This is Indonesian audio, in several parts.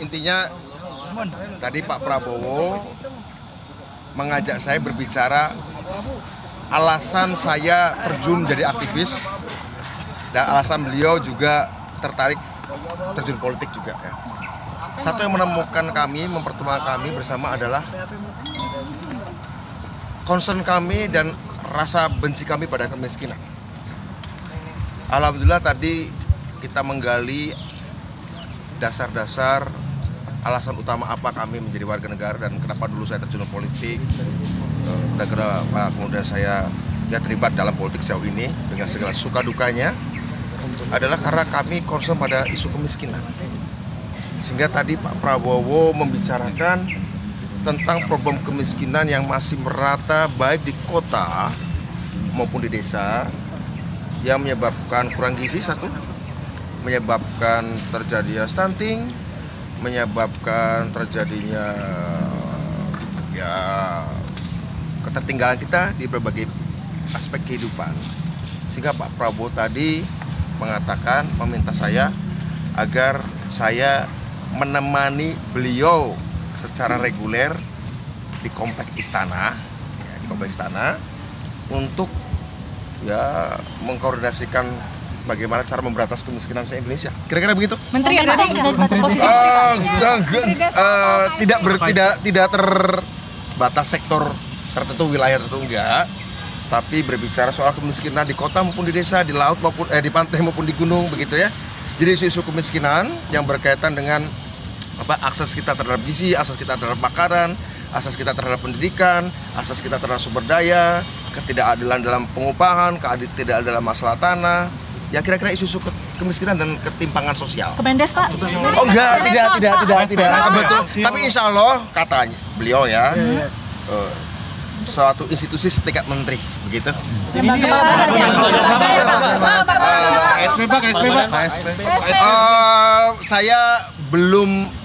Intinya tadi Pak Prabowo mengajak saya berbicara alasan saya terjun jadi aktivis dan alasan beliau juga tertarik terjun politik juga ya. Satu yang menemukan kami, mempertemukan kami bersama adalah concern kami dan rasa benci kami pada kemiskinan. Alhamdulillah tadi kita menggali dasar-dasar alasan utama apa kami menjadi warga negara dan kenapa dulu saya terjun politik dan kenapa kemudian saya terlibat dalam politik sejauh ini dengan segala suka dukanya adalah karena kami concern pada isu kemiskinan. Sehingga tadi Pak Prabowo membicarakan tentang problem kemiskinan yang masih merata baik di kota maupun di desa, yang menyebabkan kurang gizi satu, menyebabkan terjadinya stunting, menyebabkan terjadinya ketertinggalan kita di berbagai aspek kehidupan. Sehingga Pak Prabowo tadi mengatakan, meminta saya agar saya menemani beliau secara reguler di kompleks istana, untuk mengkoordinasikan bagaimana cara memberantas kemiskinan se-Indonesia. Kira-kira begitu? Menteri ada posisi tidak terbatas sektor tertentu, wilayah tertentu enggak. Tapi berbicara soal kemiskinan di kota maupun di desa, di laut maupun di pantai maupun di gunung begitu ya. Jadi isu-isu kemiskinan yang berkaitan dengan akses kita terhadap gizi, akses kita terhadap makanan, akses kita terhadap pendidikan, akses kita terhadap sumber daya, ketidakadilan dalam pengupahan, ketidakadilan dalam masalah tanah. Ya kira-kira isu-isu kemiskinan dan ketimpangan sosial. Kemendes Pak? Oh enggak, tidak. Betul. Tapi insya Allah katanya beliau ya, suatu institusi setingkat menteri, begitu.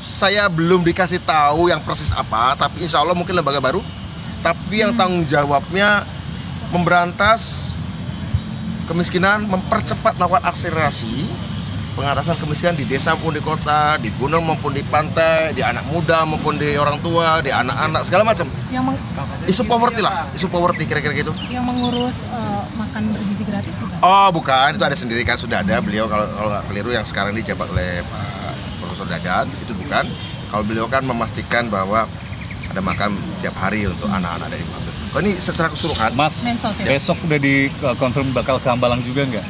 Saya belum dikasih tahu yang persis apa, tapi insya Allah mungkin lembaga baru. Tapi yang tanggung jawabnya memberantas kemiskinan, mempercepat melakukan akselerasi pengatasan kemiskinan di desa maupun di kota, di gunung maupun di pantai, di anak muda maupun di orang tua, di anak-anak, segala macam. Isu poverty lah, isu poverty kira-kira gitu. Yang mengurus makan bergizi gratis bukan? Oh bukan, itu ada sendiri kan, sudah ada beliau kalau nggak keliru yang sekarang dijabat oleh Pak Profesor Dadan, itu bukan. Kalau beliau kan memastikan bahwa ada makan tiap hari untuk anak-anak dari Mampir. Oh ini secara keseluruhan. Mas, besok udah dikonfirm bakal ke Hambalang juga nggak?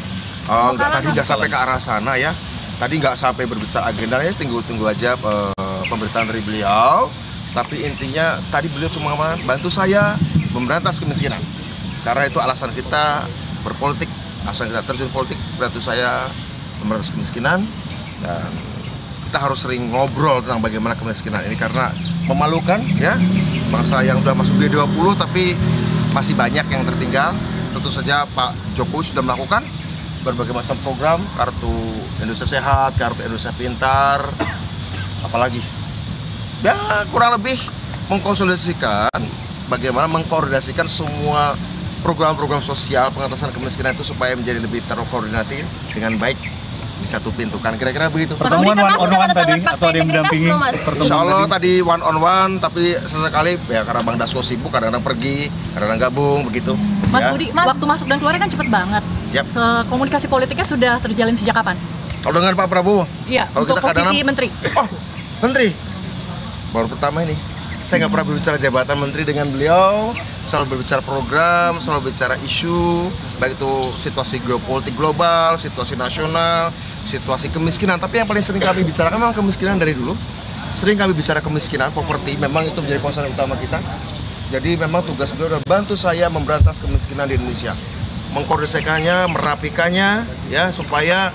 Oh enggak, tadi nggak sampai ke arah sana ya. Tadi nggak sampai berbicara agendanya, tunggu aja pemberitaan dari beliau. Tapi intinya tadi beliau cuma bantu saya memberantas kemiskinan. Karena itu alasan kita berpolitik, alasan kita terjun politik, bantu saya memberantas kemiskinan. Dan kita harus sering ngobrol tentang bagaimana kemiskinan ini karena memalukan ya. Bangsa yang sudah masuk G20 tapi masih banyak yang tertinggal. Tentu saja Pak Jokowi sudah melakukan berbagai macam program, kartu Indonesia Sehat, kartu Indonesia Pintar, apalagi ya kurang lebih mengkonsolidasikan bagaimana mengkoordinasikan semua program-program sosial pengatasan kemiskinan itu supaya menjadi lebih terkoordinasi dengan baik di satu pintu kan, kira-kira begitu. Pertemuan one on one tadi atau ada yang mendampingi? Insya Allah tadi one on one, tapi sesekali ya karena Bang Dasko sibuk, kadang-kadang pergi, kadang-kadang gabung begitu. Mas ya. Budi, waktu masuk dan keluar kan cepet banget. Yep. Komunikasi politiknya sudah terjalin sejak kapan? Kalau dengan Pak Prabowo? Iya, kalau untuk kita posisi menteri. Oh, menteri? Baru pertama ini. Saya nggak pernah berbicara jabatan menteri dengan beliau, selalu berbicara program, selalu bicara isu, baik itu situasi geopolitik global, situasi nasional, situasi kemiskinan. Tapi yang paling sering kami bicarakan memang kemiskinan dari dulu. Sering kami bicara kemiskinan, poverty, memang itu menjadi concern utama kita. Jadi memang tugas beliau adalah bantu saya memberantas kemiskinan di Indonesia. Mengkoordinasikannya, merapikannya, ya supaya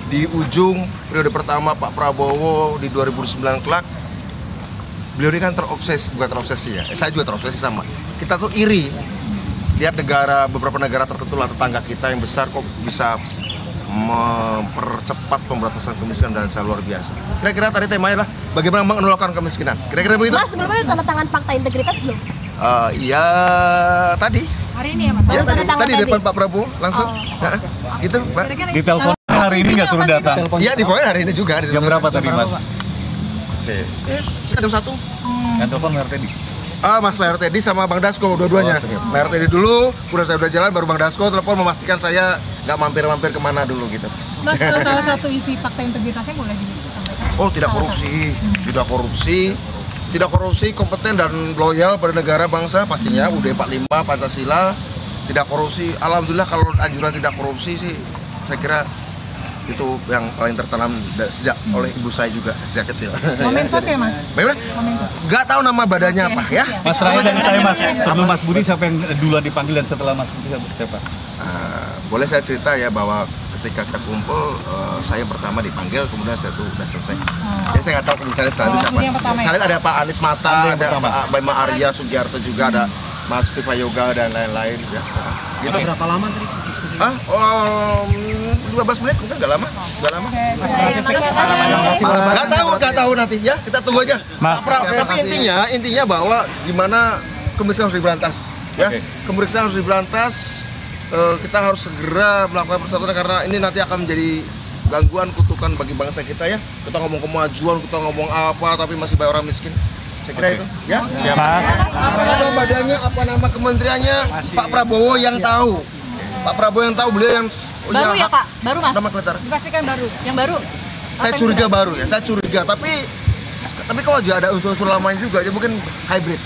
di ujung periode pertama Pak Prabowo di 2009 kelak, beliau ini kan bukan terobsesi ya, saya juga terobsesi sama. Kita tuh iri lihat beberapa negara tertentu lah tetangga kita yang besar kok bisa mempercepat pemberantasan kemiskinan dan sangat luar biasa. Kira-kira tadi temanya adalah bagaimana menolakkan kemiskinan. Kira-kira begitu? Mas, sebelumnya tanda tangan fakta integritas belum? Iya tadi. Hari ini ya Mas? Ya, tadi di depan Pak Prabowo langsung. Gitu, Pak. Di telepon hari ini nggak suruh datang? Iya, di poin hari ini juga. Jam berapa tadi Mas? AC. Sekitar jam 1. Yang telepon Mayor Teddy. Mas Mayor Teddy sama Bang Dasko dua-duanya. Mayor Teddy dulu, kemudian saya udah jalan, baru Bang Dasko telepon memastikan saya nggak mampir-mampir kemana dulu gitu. Mas, salah satu isi fakta integritasnya boleh disampaikan? Oh, tidak korupsi, kompeten dan loyal pada negara bangsa pastinya. UUD 45 Pancasila, tidak korupsi. Alhamdulillah kalau anjuran tidak korupsi sih, saya kira itu yang paling tertanam sejak oleh ibu saya juga sejak kecil. Momensos ya Mas? Bagaimana? Momensos. Gak tahu nama badannya apa ya. Mas Raya dan saya Mas, sebelum Mas Budi siapa yang duluan dipanggil dan setelah Mas Budi siapa? Boleh saya cerita ya bahwa ketika kita kumpul, saya pertama dipanggil, kemudian setelah itu udah selesai. Jadi saya nggak tahu misalnya setelah itu siapa. yang pertama ya? Saya lihat ada Pak Anies Mata, ada Pak Bima Arya Sugiarto juga, ada Mas Viva Yoga dan lain-lain. Ya. Gitu. Berapa lama tadi? 12 menit mungkin nggak lama. Nggak tahu nanti ya. Kita tunggu aja. Tapi intinya bahwa gimana kemiskinan harus diberantas. Ya, kemiskinan harus diberantas. Kita harus segera melakukan persatuan karena ini nanti akan menjadi gangguan kutukan bagi bangsa kita ya. Kita ngomong kemajuan, kita ngomong apa, tapi masih banyak orang miskin. Saya kira itu, ya. Apa nama badannya, apa nama kementeriannya, Pak Prabowo yang tahu. Pak Prabowo yang tahu, beliau yang Baru ya Pak? Baru Mas? Nama Twitter. Dipastikan baru. Yang baru? Saya curiga baru ya, saya curiga. Tapi kalau juga ada unsur-unsur lamanya juga, dia mungkin hybrid.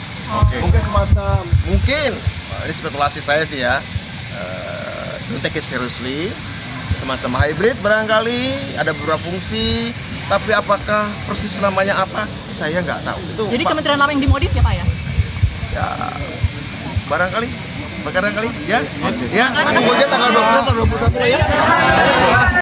Mungkin semacam, ini spekulasi saya sih ya. Don't take it seriously. Semacam hybrid barangkali, ada beberapa fungsi. Tapi apakah persis namanya apa? Saya nggak tahu. Itu Jadi kementerian lama yang dimodif ya Pak ya? ya barangkali ya. Ya, tunggu aja tanggal 20 atau 21 ya.